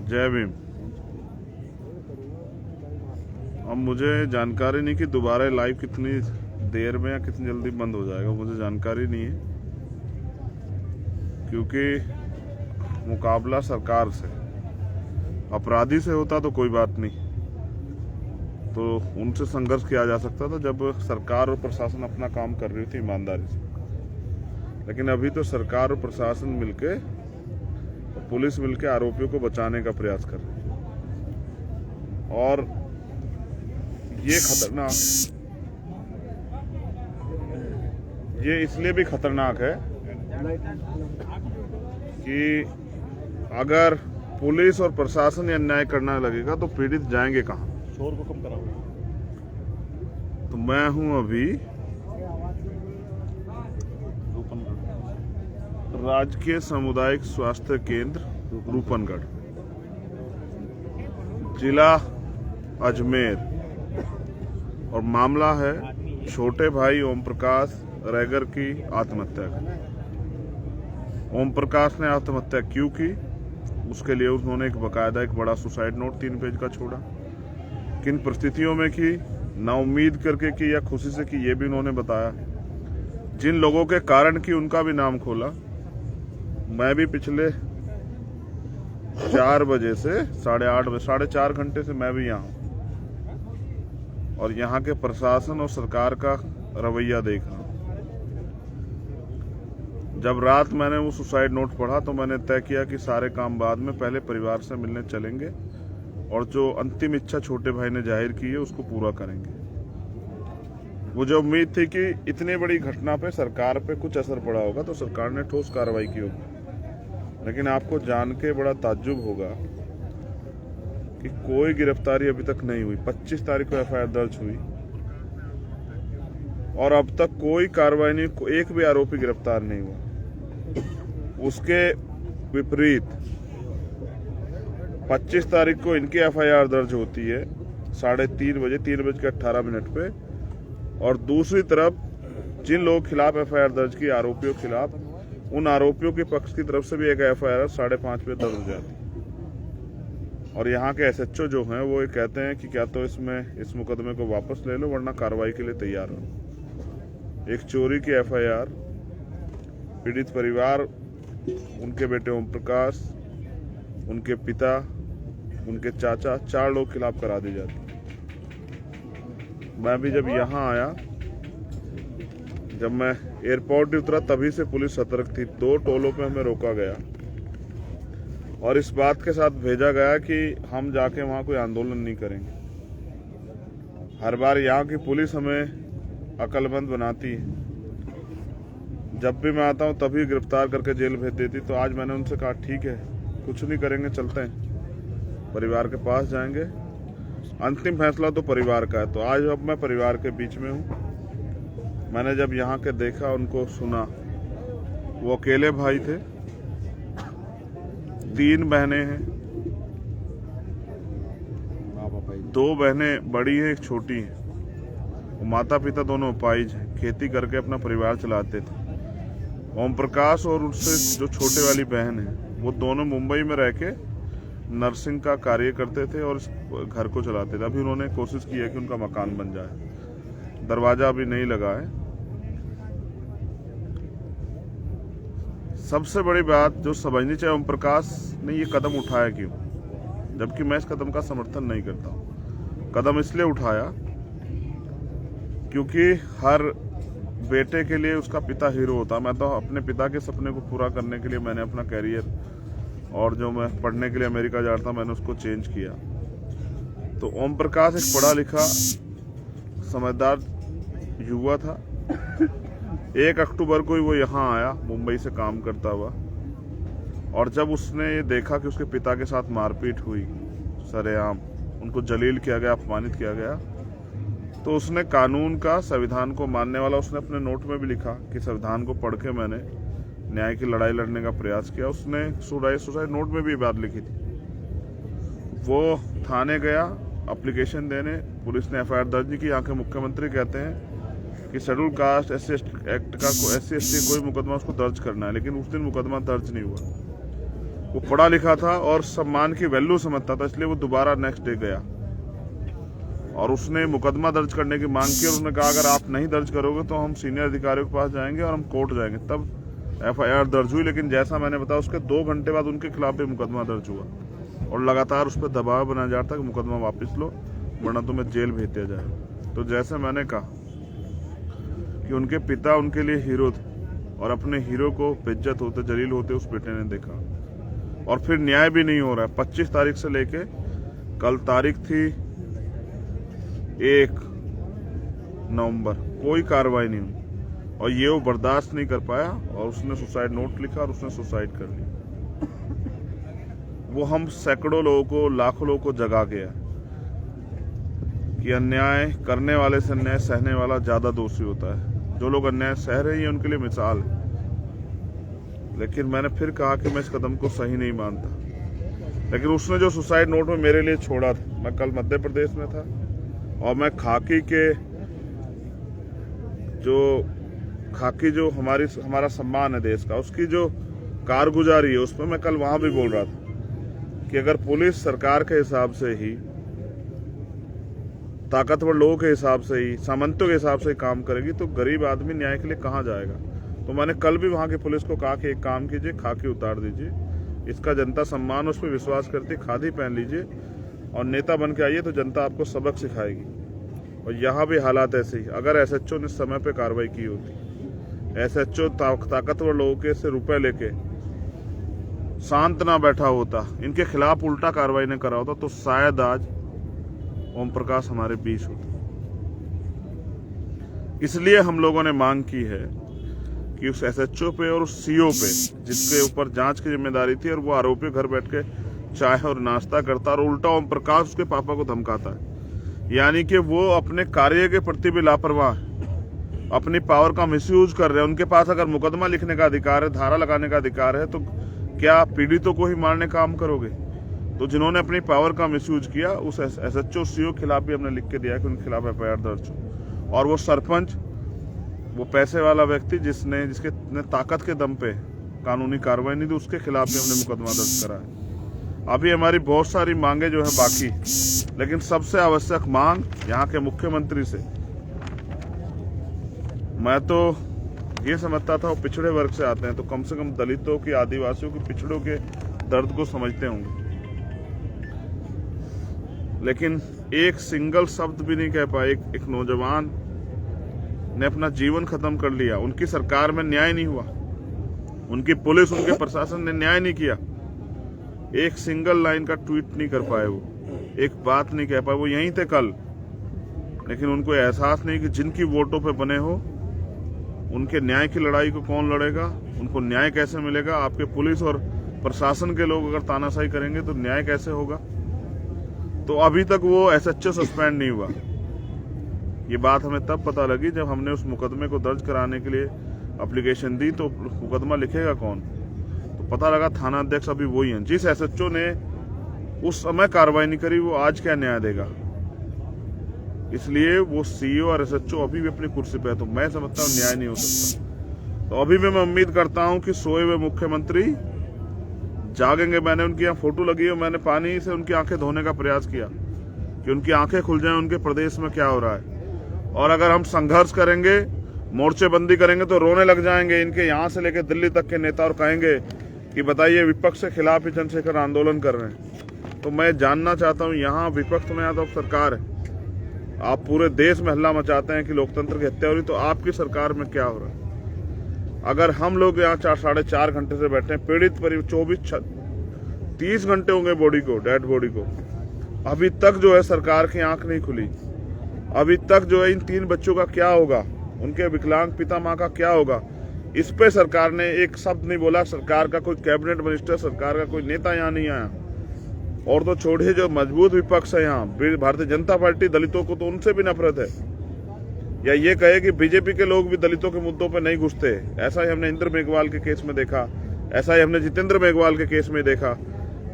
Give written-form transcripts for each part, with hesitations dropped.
जय भीम। अब मुझे जानकारी नहीं कि दोबारा लाइव कितनी देर में या कितनी जल्दी बंद हो जाएगा, मुझे जानकारी नहीं है, क्योंकि मुकाबला सरकार से, अपराधी से होता तो कोई बात नहीं, तो उनसे संघर्ष किया जा सकता था जब सरकार और प्रशासन अपना काम कर रही थी ईमानदारी से। लेकिन अभी तो सरकार और प्रशासन मिलके, पुलिस मिलके आरोपियों को बचाने का प्रयास कर रही है। और ये खतरनाक, ये इसलिए भी खतरनाक है कि अगर पुलिस और प्रशासन अन्याय करने लगेगा तो पीड़ित जाएंगे कहां? शोर को कम कराओ। तो मैं हूं अभी राजकीय सामुदायिक स्वास्थ्य केंद्र रूपनगढ़, जिला अजमेर, और मामला है छोटे भाई ओम प्रकाश रैगर की आत्महत्या का। ओम प्रकाश ने आत्महत्या क्यों की, उसके लिए उन्होंने एक बकायदा एक बड़ा सुसाइड नोट 3 पेज का छोड़ा। किन परिस्थितियों में की, ना उम्मीद करके की या खुशी से की, ये भी उन्होंने बताया। जिन लोगों के कारण की उनका भी नाम खोला। मैं भी पिछले 4 बजे से 8:30 बजे, 4.5 घंटे से मैं भी यहाँ हूँ और यहाँ के प्रशासन और सरकार का रवैया देख रहा हूँ। जब रात मैंने वो सुसाइड नोट पढ़ा तो मैंने तय किया कि सारे काम बाद में, पहले परिवार से मिलने चलेंगे और जो अंतिम इच्छा छोटे भाई ने जाहिर की है उसको पूरा करेंगे। मुझे उम्मीद थी कि इतनी बड़ी घटना पे सरकार पे कुछ असर पड़ा होगा तो सरकार ने ठोस कार्रवाई की होगी, लेकिन आपको जान के बड़ा ताज्जुब होगा कि कोई गिरफ्तारी अभी तक नहीं हुई। 25 तारीख को एफआईआर दर्ज हुई और अब तक कोई कार्रवाई नहीं, एक भी आरोपी गिरफ्तार नहीं हुआ। उसके विपरीत 25 तारीख को इनकी एफआईआर दर्ज होती है 3:30 बजे, 3:18 पे, और दूसरी तरफ जिन लोगों के खिलाफ एफआईआर दर्ज की, आरोपियों के खिलाफ, उन आरोपियों के पक्ष की तरफ से भी एक एफआईआर 5:30 पे दर्ज हो जाती। और यहाँ के एसएचओ जो हैं वो ये कहते हैं कि क्या तो इस मुकदमे को वापस ले लो वरना कार्रवाई के लिए तैयार हो। एक चोरी की एफआईआर, पीड़ित परिवार, उनके बेटे ओम प्रकाश, उनके पिता, उनके चाचा, 4 लोग खिलाफ करा दी जाती। मैं भी जब यहाँ आया, जब मैं एयरपोर्ट उतरा तभी से पुलिस सतर्क थी। 2 टोलों पे हमें रोका गया और इस बात के साथ भेजा गया कि हम जाके वहां कोई आंदोलन नहीं करेंगे। हर बार यहाँ की पुलिस हमें अक्लमंद बनाती है, जब भी मैं आता हूँ तभी गिरफ्तार करके जेल भेज देती। तो आज मैंने उनसे कहा ठीक है, कुछ नहीं करेंगे, चलते हैं, परिवार के पास जाएंगे, अंतिम फैसला तो परिवार का है। तो आज अब मैं परिवार के बीच में हूँ। मैंने जब यहाँ के देखा, उनको सुना, वो अकेले भाई थे, 3 बहनें हैं, 2 बहनें बड़ी हैं, एक छोटी है। माता पिता दोनों अपाहिज हैं, खेती करके अपना परिवार चलाते थे। ओम प्रकाश और उससे जो छोटे वाली बहन है, वो दोनों मुंबई में रह के नर्सिंग का कार्य करते थे और इस घर को चलाते थे। अभी उन्होंने कोशिश की है कि उनका मकान बन जाए, दरवाजा अभी नहीं लगा है। सबसे बड़ी बात जो समझनी चाहिए, ओम प्रकाश ने ये कदम उठाया क्यों, जबकि मैं इस कदम का समर्थन नहीं करता हूँ। कदम इसलिए उठाया क्योंकि हर बेटे के लिए उसका पिता हीरो होता। मैं तो अपने पिता के सपने को पूरा करने के लिए मैंने अपना कैरियर, और जो मैं पढ़ने के लिए अमेरिका जा रहा था, मैंने उसको चेंज किया। तो ओम प्रकाश एक पढ़ा लिखा समझदार युवा था। 1 अक्टूबर को ही वो यहाँ आया मुंबई से काम करता हुआ, और जब उसने ये देखा कि उसके पिता के साथ मारपीट हुई सरेआम, उनको जलील किया गया, अपमानित किया गया, तो उसने कानून का, संविधान को मानने वाला, उसने अपने नोट में भी लिखा कि संविधान को पढ़ के मैंने न्याय की लड़ाई लड़ने का प्रयास किया। उसने सुसाइड नोट में भी बात लिखी थी। वो थाने गया एप्लीकेशन देने, पुलिस ने एफआईआर दर्ज की। यहाँ के मुख्यमंत्री कहते हैं कि शेड्यूल कास्ट SC एक्ट का SC ST कोई मुकदमा उसको दर्ज करना है, लेकिन उस दिन मुकदमा दर्ज नहीं हुआ। वो पढ़ा लिखा था और सम्मान की वैल्यू समझता था, इसलिए वो दोबारा नेक्स्ट डे गया और उसने मुकदमा दर्ज करने की मांग की और उसने कहा अगर आप नहीं दर्ज करोगे तो हम सीनियर अधिकारियों के पास जाएंगे और हम कोर्ट जाएंगे। तब FIR दर्ज हुई, लेकिन जैसा मैंने बताया उसके 2 घंटे बाद उनके खिलाफ भी मुकदमा दर्ज हुआ और लगातार उस पर दबाव बनाया जा रहा था कि मुकदमा वापस लो वरना तुम्हें जेल भेज दिया जाए। तो जैसे मैंने कहा कि उनके पिता उनके लिए हीरो थे और अपने हीरो को बेइज्जत होते जलील होते उस बेटे ने देखा और फिर न्याय भी नहीं हो रहा है। 25 तारीख से लेके कल तारीख थी 1 नवंबर, कोई कार्रवाई नहीं हुई और ये वो बर्दाश्त नहीं कर पाया और उसने सुसाइड नोट लिखा और उसने सुसाइड कर लिया। वो हम सैकड़ों लोगों को, लाखों लोगों को जगा गया कि अन्याय करने वाले से अन्याय सहने वाला ज्यादा दोषी होता है। जो लोग अन्याय सह रहे हैं उनके लिए मिसाल है, लेकिन मैंने फिर कहा कि मैं इस कदम को सही नहीं मानता। लेकिन उसने जो सुसाइड नोट में मेरे लिए छोड़ा था, मैं कल मध्य प्रदेश में था और मैं खाकी जो हमारा सम्मान है देश का, उसकी जो कारगुजारी है उस पर मैं कल वहां भी बोल रहा था कि अगर पुलिस सरकार के हिसाब से ही, ताकतवर लोगों के हिसाब से ही, सामंतों के हिसाब से ही काम करेगी तो गरीब आदमी न्याय के लिए कहाँ जाएगा। तो मैंने कल भी वहां की पुलिस को कहा कि एक काम कीजिए, खाकी उतार दीजिए, इसका जनता सम्मान उस पर विश्वास करती, खादी पहन लीजिए और नेता बन के आइए तो जनता आपको सबक सिखाएगी। और यहाँ भी हालात ऐसे ही, अगर SHO ने समय पे कार्रवाई की होती, SHO ताकतवर लोगों के से रुपए लेके शांत ना बैठा होता, इनके खिलाफ उल्टा कार्रवाई न करा होता तो शायद आज ओम प्रकाश हमारे बीच होते। इसलिए हम लोगों ने मांग की है कि उस SHO पे और उस CO पे जिसके ऊपर जांच की जिम्मेदारी थी और वो आरोपी घर बैठ के चाय और नाश्ता करता और उल्टा ओम प्रकाश उसके पापा को धमकाता है, यानी कि वो अपने कार्य के प्रति भी लापरवाह है, अपनी पावर का मिसयूज कर रहे हैं। उनके पास अगर मुकदमा लिखने का अधिकार है, धारा लगाने का अधिकार है, तो क्या पीड़ितों को ही मारने का काम करोगे? तो जिन्होंने अपनी पावर का मिसयूज किया उस SHO CO खिलाफ भी हमने लिख के दिया कि उनके खिलाफ FIR दर्ज हो। और वो सरपंच, वो पैसे वाला व्यक्ति जिसके ताकत के दम पे कानूनी कार्रवाई नहीं दी, उसके खिलाफ भी हमने मुकदमा दर्ज करा है। अभी हमारी बहुत सारी मांगे जो है बाकी, लेकिन सबसे आवश्यक मांग यहाँ के मुख्यमंत्री से, मैं तो ये समझता था वो पिछड़े वर्ग से आते हैं तो कम से कम दलितों की, आदिवासियों की, पिछड़ों के दर्द को समझते होंगे, लेकिन एक सिंगल शब्द भी नहीं कह पाए। एक नौजवान ने अपना जीवन खत्म कर लिया, उनकी सरकार में न्याय नहीं हुआ, उनकी पुलिस, उनके प्रशासन ने न्याय नहीं किया, एक सिंगल लाइन का ट्वीट नहीं कर पाए, वो एक बात नहीं कह पाए। वो यहीं थे कल, लेकिन उनको एहसास नहीं कि जिनकी वोटों पे बने हो उनके न्याय की लड़ाई को कौन लड़ेगा, उनको न्याय कैसे मिलेगा। आपके पुलिस और प्रशासन के लोग अगर तानाशाही करेंगे तो न्याय कैसे होगा। तो अभी तक वो SHO सस्पेंड नहीं हुआ। ये बात हमें तब पता लगी जब हमने उस मुकदमे को दर्ज कराने के लिए एप्लीकेशन दी, तो मुकदमा लिखेगा कौन, तो पता लगा थाना अध्यक्ष अभी वही हैं। जिस SHO ने उस समय कार्रवाई नहीं करी वो आज क्या न्याय देगा। इसलिए वो CO और SHO अभी भी अपनी कुर्सी पे है, तो मैं समझता हूँ न्याय नहीं हो सकता। तो अभी भी मैं उम्मीद करता हूँ कि सोए हुए मुख्यमंत्री जागेंगे। मैंने उनकी यहाँ फोटो लगी है, मैंने पानी से उनकी आंखें धोने का प्रयास किया कि उनकी आंखें खुल जाएं, उनके प्रदेश में क्या हो रहा है। और अगर हम संघर्ष करेंगे, मोर्चेबंदी करेंगे तो रोने लग जाएंगे इनके यहाँ से लेकर दिल्ली तक के नेता और कहेंगे कि बताइए विपक्ष के खिलाफ ही चंद्रशेखर आंदोलन कर रहे हैं। तो मैं जानना चाहता हूँ, यहाँ विपक्ष में या तो सरकार है, आप पूरे देश में हल्ला मचाते हैं कि लोकतंत्र की हत्या हो रही, तो आपकी सरकार में क्या हो रहा है। अगर हम लोग यहाँ 4-4.5 घंटे से बैठे हैं, पीड़ित 30 घंटे होंगे बॉडी को, डेड बॉडी को, अभी तक जो है सरकार की आंख नहीं खुली। अभी तक जो है इन 3 बच्चों का क्या होगा, उनके विकलांग पिता माँ का क्या होगा, इस पे सरकार ने एक शब्द नहीं बोला। सरकार का कोई कैबिनेट मिनिस्टर, सरकार का कोई नेता यहाँ नहीं आया। और तो छोड़िए, जो मजबूत विपक्ष है यहाँ, भारतीय जनता पार्टी, दलितों को तो उनसे भी नफरत है। या ये कहे कि बीजेपी के लोग भी दलितों के मुद्दों पे नहीं घुसते। ऐसा ही हमने इंद्र मेघवाल के केस में देखा, ऐसा ही हमने जितेंद्र मेघवाल के केस में देखा,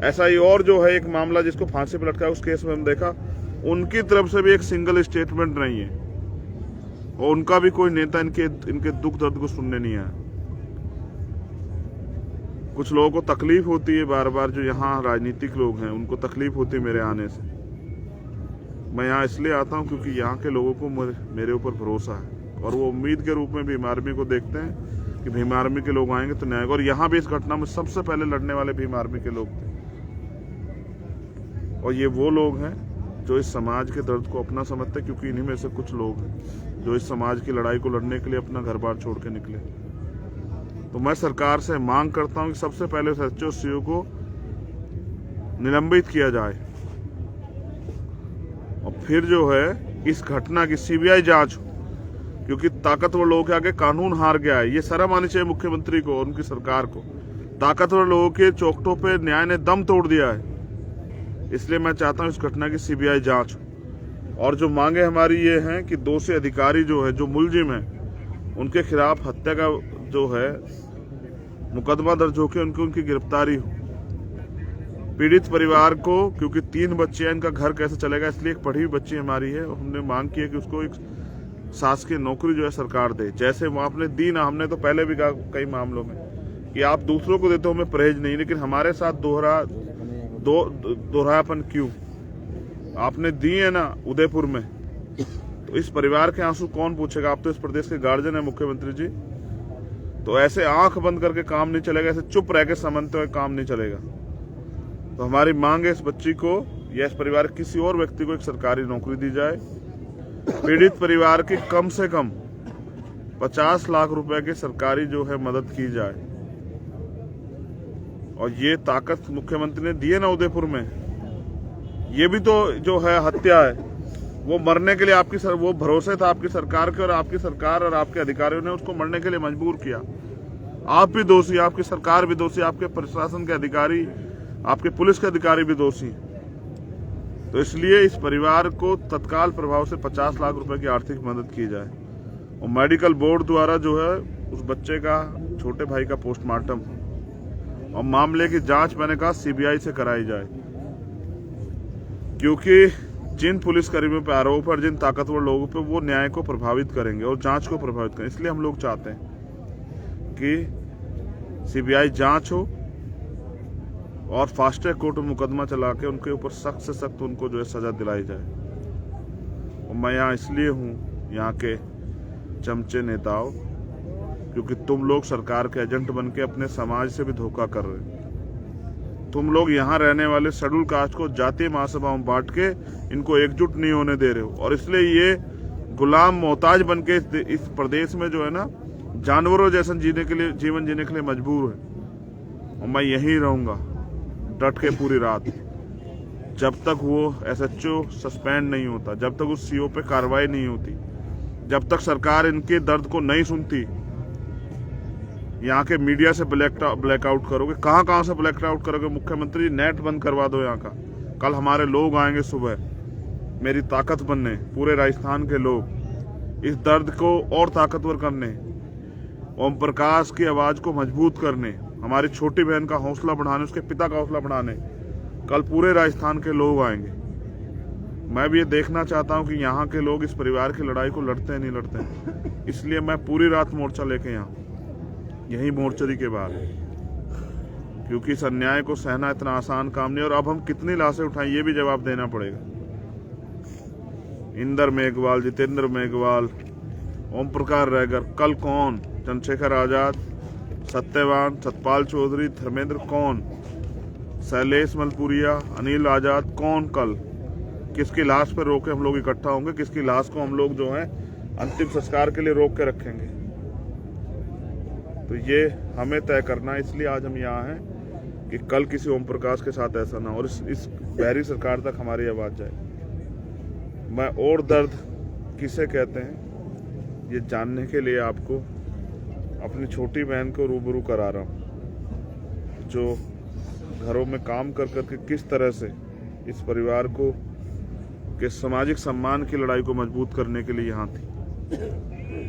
ऐसा ही और जो है एक मामला जिसको फांसी पर लटका उस केस में हम देखा। उनकी तरफ से भी एक सिंगल स्टेटमेंट नहीं है और उनका भी कोई नेता इनके दुख दर्द को सुनने नहीं आया। कुछ लोगों को तकलीफ होती है बार बार, जो यहाँ राजनीतिक लोग हैं उनको तकलीफ होती है मेरे आने से। मैं यहाँ इसलिए आता हूँ क्योंकि यहाँ के लोगों को मेरे ऊपर भरोसा है, और वो उम्मीद के रूप में भीम आर्मी को देखते हैं कि भीम आर्मी के लोग आएंगे तो न्याय। और यहाँ भी इस घटना में सबसे पहले लड़ने वाले भीम आर्मी के लोग थे, और ये वो लोग हैं जो इस समाज के दर्द को अपना समझते हैं, क्योंकि इन्हीं में से कुछ लोग हैं जो इस समाज की लड़ाई को लड़ने के लिए अपना घर बार छोड़ के निकले। तो मैं सरकार से मांग करता हूं कि सबसे पहले एसएचओ सीओ को निलंबित किया जाए, और फिर जो है इस घटना की सीबीआई जांच हो, क्योंकि ताकतवर लोगों के आगे कानून हार गया है। ये शर्म आनी चाहिए मुख्यमंत्री को और उनकी सरकार को। ताकतवर लोगों के चौखटों पे न्याय ने दम तोड़ दिया है। इसलिए मैं चाहता हूं इस घटना की सीबीआई जांच हो। और जो मांगे हमारी ये हैं कि दोषी अधिकारी जो है, जो मुलजिम है, उनके खिलाफ हत्या का जो है मुकदमा दर्ज होकर उनकी गिरफ्तारी हो। पीड़ित परिवार को, क्योंकि 3 बच्चे हैं, इनका घर कैसे चलेगा, इसलिए एक पढ़ी हुई बच्ची हमारी है, हमने मांग की है कि उसको एक शासकीय नौकरी जो है सरकार दे। जैसे वो आपने दी ना, हमने तो पहले भी कहा कई मामलों में कि आप दूसरों को देते हो हमें परहेज नहीं, लेकिन हमारे साथ दोहरापन क्यों? आपने दी है ना उदयपुर में, तो इस परिवार के आंसू कौन पूछेगा? आप तो इस प्रदेश के गार्जियन है मुख्यमंत्री जी। तो ऐसे आंख बंद करके काम नहीं चलेगा, ऐसे चुप रह के समझते हुए काम नहीं चलेगा। तो हमारी मांग है इस बच्ची को या इस परिवार के किसी और व्यक्ति को एक सरकारी नौकरी दी जाए। पीड़ित परिवार की कम से कम 50 लाख रुपए की सरकारी जो है मदद की जाए। और ये ताकत मुख्यमंत्री ने दी है ना उदयपुर में, ये भी तो जो है हत्या है। वो मरने के लिए वो भरोसे था आपकी सरकार के, और आपकी सरकार और आपके अधिकारियों ने उसको मरने के लिए मजबूर किया। आप भी दोषी, आपकी सरकार भी दोषी, आपके प्रशासन के अधिकारी, आपके पुलिस के अधिकारी भी दोषी। तो इसलिए इस परिवार को तत्काल प्रभाव से 50 लाख रुपए की आर्थिक मदद की जाए, और मेडिकल बोर्ड द्वारा जो है उस बच्चे का, छोटे भाई का पोस्टमार्टम, और मामले की जांच मैंने कहा सीबीआई से कराई जाए। क्योंकि जिन पुलिसकर्मियों पर आरोप और जिन ताकतवर लोगों पे, वो न्याय को प्रभावित करेंगे और जांच को प्रभावित करेंगे। इसलिए हम लोग चाहते हैं कि सीबीआई जांच हो और फास्ट ट्रैक कोर्ट में मुकदमा चला के उनके ऊपर सख्त से सख्त उनको जो है सजा दिलाई जाए। और मैं यहाँ इसलिए हूँ, यहाँ के चमचे नेताओं, क्योंकि तुम लोग सरकार के एजेंट बन के अपने समाज से भी धोखा कर रहे हो। तुम लोग यहाँ रहने वाले शेड्यूल कास्ट को जातीय महासभाओं में बांट के इनको एकजुट नहीं होने दे रहे हो, और इसलिए ये गुलाम मोहताज बन के इस प्रदेश में जो है ना जानवरों जैसा जीवन जीने के लिए मजबूर है। और मैं यहीं रहूंगा डट के पूरी रात, जब तक वो एसएचओ सस्पेंड नहीं होता, जब तक उस सीओ पे कार्रवाई नहीं होती, जब तक सरकार इनके दर्द को नहीं सुनती। यहाँ के मीडिया से ब्लैकआउट करोगे, कहाँ से ब्लैकआउट करोगे? मुख्यमंत्री नेट बंद करवा दो यहाँ का। कल हमारे लोग आएंगे सुबह मेरी ताकत बनने, पूरे राजस्थान के लोग इस दर्द को और ताकतवर करने, ओम प्रकाश की आवाज को मजबूत करने, हमारी छोटी बहन का हौसला बढ़ाने, उसके पिता का हौसला बढ़ाने कल पूरे राजस्थान के लोग आएंगे। मैं भी ये देखना चाहता हूँ कि यहाँ के लोग इस परिवार की लड़ाई को लड़ते हैं नहीं लड़ते हैं। इसलिए मैं पूरी रात मोर्चा लेके यहाँ यही मोर्चरी के बाहर, क्योंकि इस अन्याय को सहना इतना आसान काम नहीं। और अब हम कितनी लाशें उठाएं ये भी जवाब देना पड़ेगा। इंदर मेघवाल, जितेंद्र मेघवाल, ओम प्रकाश रैगर, कल कौन? चंद्रशेखर आजाद, सत्यवान, सतपाल चौधरी, धर्मेंद्र कौन? शैलेश मलपुरिया, अनिल आजाद कौन? कल किसकी लाश पर रोके हम लोग इकट्ठा होंगे? किसकी लाश को हम लोग जो है अंतिम संस्कार के लिए रोक के रखेंगे? तो ये हमें तय करना है। इसलिए आज हम यहाँ हैं कि कल किसी ओम प्रकाश के साथ ऐसा ना हो, और इस बहरी सरकार तक हमारी आवाज जाए। मैं और दर्द किसे कहते हैं ये जानने के लिए आपको अपनी छोटी बहन को रूबरू करा रहा हूँ, जो घरों में काम कर करके किस तरह से इस परिवार को के सामाजिक सम्मान की लड़ाई को मजबूत करने के लिए यहाँ थी,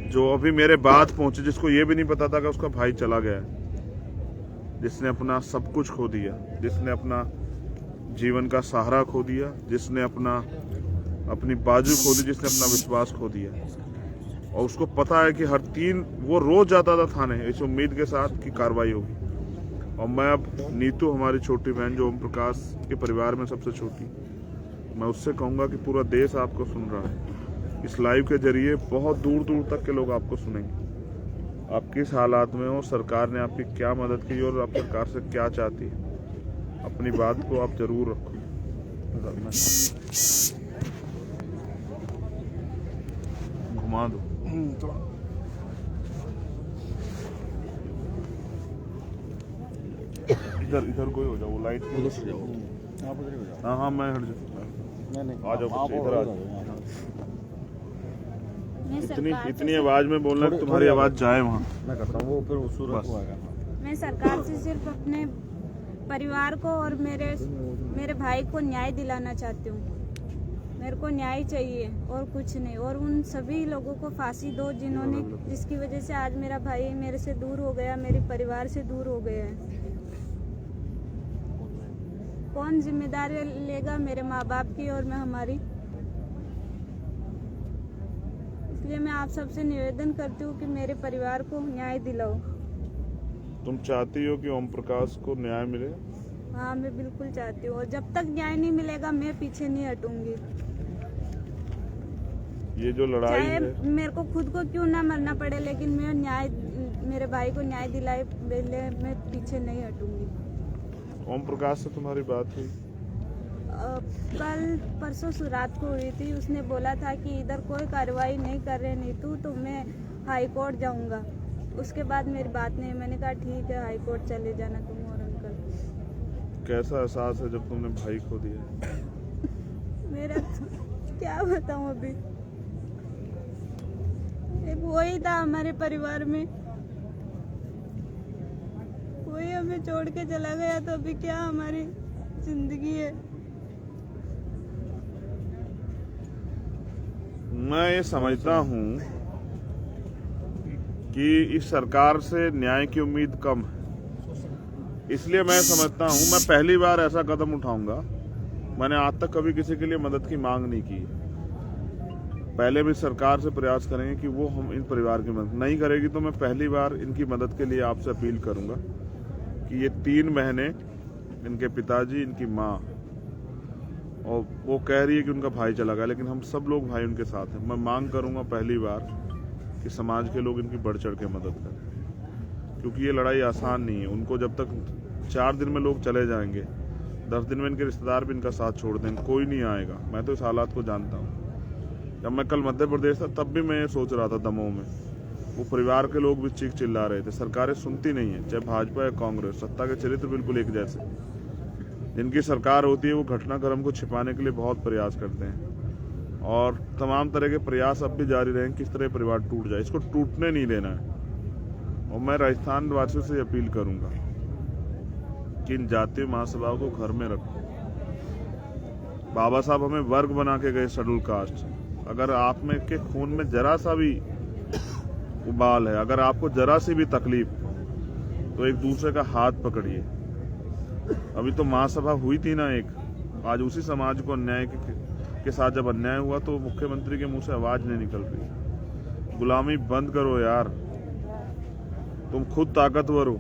जो अभी मेरे बाद पहुंचे, जिसको ये भी नहीं पता था कि उसका भाई चला गया, जिसने अपना सब कुछ खो दिया, जिसने अपना जीवन का सहारा खो दिया, जिसने अपनी बाजू खो दी, जिसने अपना विश्वास खो दिया। और उसको पता है कि वो रोज जाता था थाने इस उम्मीद के साथ कि कार्रवाई होगी। और मैं अब नीतू हमारी छोटी बहन जो ओम प्रकाश के परिवार में सबसे छोटी, मैं उससे कहूँगा कि पूरा देश आपको सुन रहा है। इस लाइव के जरिए बहुत दूर दूर तक के लोग आपको सुनेंगे। आप किस हालात में हो, सरकार ने आपकी क्या मदद की और आप सरकार से क्या चाहती है, अपनी बात को आप जरूर रखो। घुमा दो इधर इधर कोई हो जाओ, वो लाइट उधर से जाओ, आप उधर ही हो जाओ। हाँ मैं हट जाऊँ। नहीं आ जाओ बच्चे, इधर आ जाओ। मैं इतनी सरकार इतनी से आवाज में बोलना कि तुम्हारी आवाज जाए वहाँ। मैं करता हूँ, वो फिर सूरज को आएगा। मैं सरकार से सिर्फ अपने परिवार को और मेरे भाई को न्याय दिलाना चाहती हूँ। मेरे को न्याय चाहिए और कुछ नहीं। और उन सभी लोगों को फांसी दो जिन्होंने, जिसकी वजह से आज मेरा भाई मेरे से दूर हो गया, मेरे परिवार से दूर हो गया है। कौन जिम्मेदारी लेगा मेरे माँ बाप की और मैं हमारी। इसलिए मैं आप सबसे निवेदन करती हूँ कि मेरे परिवार को न्याय दिलाओ। तुम चाहती हो कि ओम प्रकाश को न्याय मिले? हाँ, मैं बिल्कुल चाहती हूँ और जब तक न्याय नहीं मिलेगा मैं पीछे नहीं हटूंगी। ये जो लड़ाई चाहे है, मेरे को खुद को क्यों ना मरना पड़े, लेकिन मैं मेरे भाई को न्याय दिलाए पहले मैं पीछे नहीं हटूंगी। ओम प्रकाश से तुम्हारी बात हुई? कल परसों रात को हुई थी। उसने बोला था कि इधर कोई कार्रवाई नहीं कर रहे नीतू, तो मैं हाई कोर्ट जाऊंगा। उसके बाद मेरी बात नहीं। मैंने कहा ठीक है, हाई कोर्ट चले जाना तुम और अंकल। कैसा एहसास है जब तुमने भाई खो दिया? मेरा तो क्या बताऊं अभी। एक वही था हमारे परिवार में, वही हमें छोड़ के चला गया, तो अभी क्या हमारी जिंदगी है। मैं ये समझता हूँ कि इस सरकार से न्याय की उम्मीद कम है, इसलिए मैं समझता हूँ मैं पहली बार ऐसा कदम उठाऊंगा। मैंने आज तक कभी किसी के लिए मदद की मांग नहीं की। पहले भी सरकार से प्रयास करेंगे कि वो हम इन परिवार की मदद नहीं करेगी, तो मैं पहली बार इनकी मदद के लिए आपसे अपील करूंगा कि ये 3 महीने इनके पिताजी, इनकी माँ, और वो कह रही है कि उनका भाई चला गया, लेकिन हम सब लोग भाई उनके साथ हैं। मैं मांग करूंगा पहली बार कि समाज के लोग इनकी बढ़ चढ़ के मदद करें, क्योंकि ये लड़ाई आसान नहीं है। उनको जब तक 4 दिन में लोग चले जाएंगे, 10 दिन में इनके रिश्तेदार भी इनका साथ छोड़ देंगे, कोई नहीं आएगा। मैं तो इस हालात को जानता हूँ। जब मैं कल मध्य प्रदेश था तब भी मैं ये सोच रहा था दमोह में, वो परिवार के लोग भी चीख चिल्ला रहे थे। सरकारें सुनती नहीं है, चाहे भाजपा या कांग्रेस, सत्ता के चरित्र बिल्कुल एक जैसे। जिनकी सरकार होती है वो घटनाक्रम को छिपाने के लिए बहुत प्रयास करते हैं, और तमाम तरह के प्रयास अब भी जारी रहें किस तरह परिवार टूट जाए। इसको टूटने नहीं देना है। और मैं राजस्थान वासियों से अपील करूंगा कि इन जातीय महासभाओं को घर में रखो। बाबा साहब हमें वर्ग बना के गए, शेड्यूल कास्ट। अगर आप में के खून में जरा सा भी उबाल है, अगर आपको जरा सी भी तकलीफ, तो एक दूसरे का हाथ पकड़िए। अभी तो महासभा हुई थी ना एक, आज उसी समाज को अन्याय के साथ जब अन्याय हुआ तो मुख्यमंत्री के मुंह से आवाज नहीं निकल रही। गुलामी बंद करो यार, तुम खुद ताकतवर हो।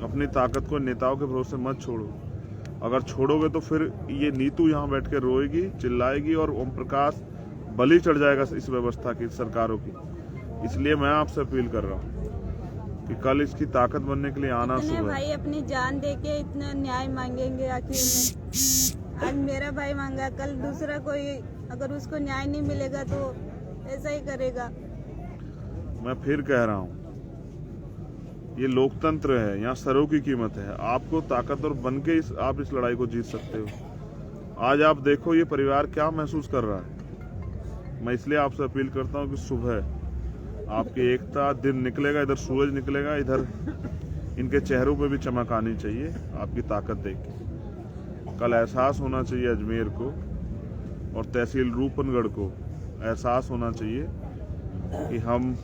अपनी ताकत को नेताओं के भरोसे मत छोड़ो। अगर छोड़ोगे तो फिर ये नीतू यहाँ बैठ के रोएगी, चिल्लाएगी, और ओम प्रकाश बलि चढ़ जाएगा इस व्यवस्था की, सरकारों की। इसलिए मैं आपसे अपील कर रहा हूँ कि कल इसकी ताकत बनने के लिए आना शुरू है। भाई अपनी जान देके इतना न्याय मांगेंगे आखिर में। आज मेरा भाई मांगा, कल दूसरा कोई अगर उसको न्याय नहीं मिलेगा तो ऐसा ही करेगा। मैं फिर कह रहा हूँ, ये लोकतंत्र है, यहाँ सरों की कीमत है। आपको ताकतवर बन के आप इस लड़ाई को जीत सकते हो। आज आप देखो ये परिवार क्या महसूस कर रहा है। मैं इसलिए आपसे अपील करता हूँ कि सुबह आपकी एकता, दिन निकलेगा, इधर सूरज निकलेगा, इधर इनके चेहरों पे भी चमक आनी चाहिए आपकी ताकत देख के। कल एहसास होना चाहिए अजमेर को और तहसील रूपनगढ़ को एहसास होना चाहिए कि हम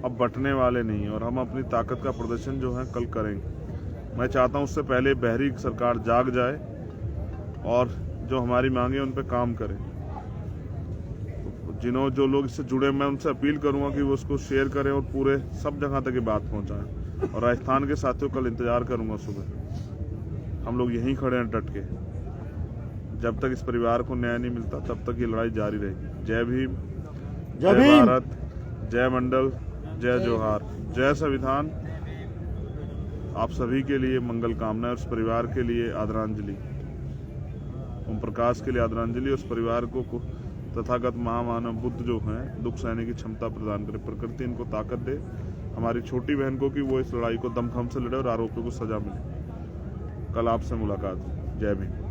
अब बटने वाले नहीं, और हम अपनी ताकत का प्रदर्शन जो है कल करेंगे। मैं चाहता हूँ उससे पहले बहरी सरकार जाग जाए और जो हमारी मांगे उन पर काम करें। जो लोग इससे जुड़े, मैं उनसे अपील करूंगा कि वो उसको शेयर करें और पूरे सब जगह तक ये बात पहुंचाएं। और राजस्थान के साथियों कल इंतजार करूंगा सुबह। हम लोग यहीं खड़े हैं डट के। जब तक इस परिवार को न्याय नहीं मिलता तब तक ये लड़ाई जारी रहेगी। जय भीम, जय भारत, जय मंडल, जय जोहार, जय संविधान। आप सभी के लिए मंगल कामनाएं। उस परिवार के लिए आदरांजलि, ओम प्रकाश के लिए आदरांजलि। उस परिवार को तथागत महामानव बुद्ध जो हैं दुख सहने की क्षमता प्रदान करे। प्रकृति इनको ताकत दे। हमारी छोटी बहन को कि वो इस लड़ाई को दमखम से लड़े और आरोपियों को सजा मिले। कल आपसे मुलाकात। जय भीम।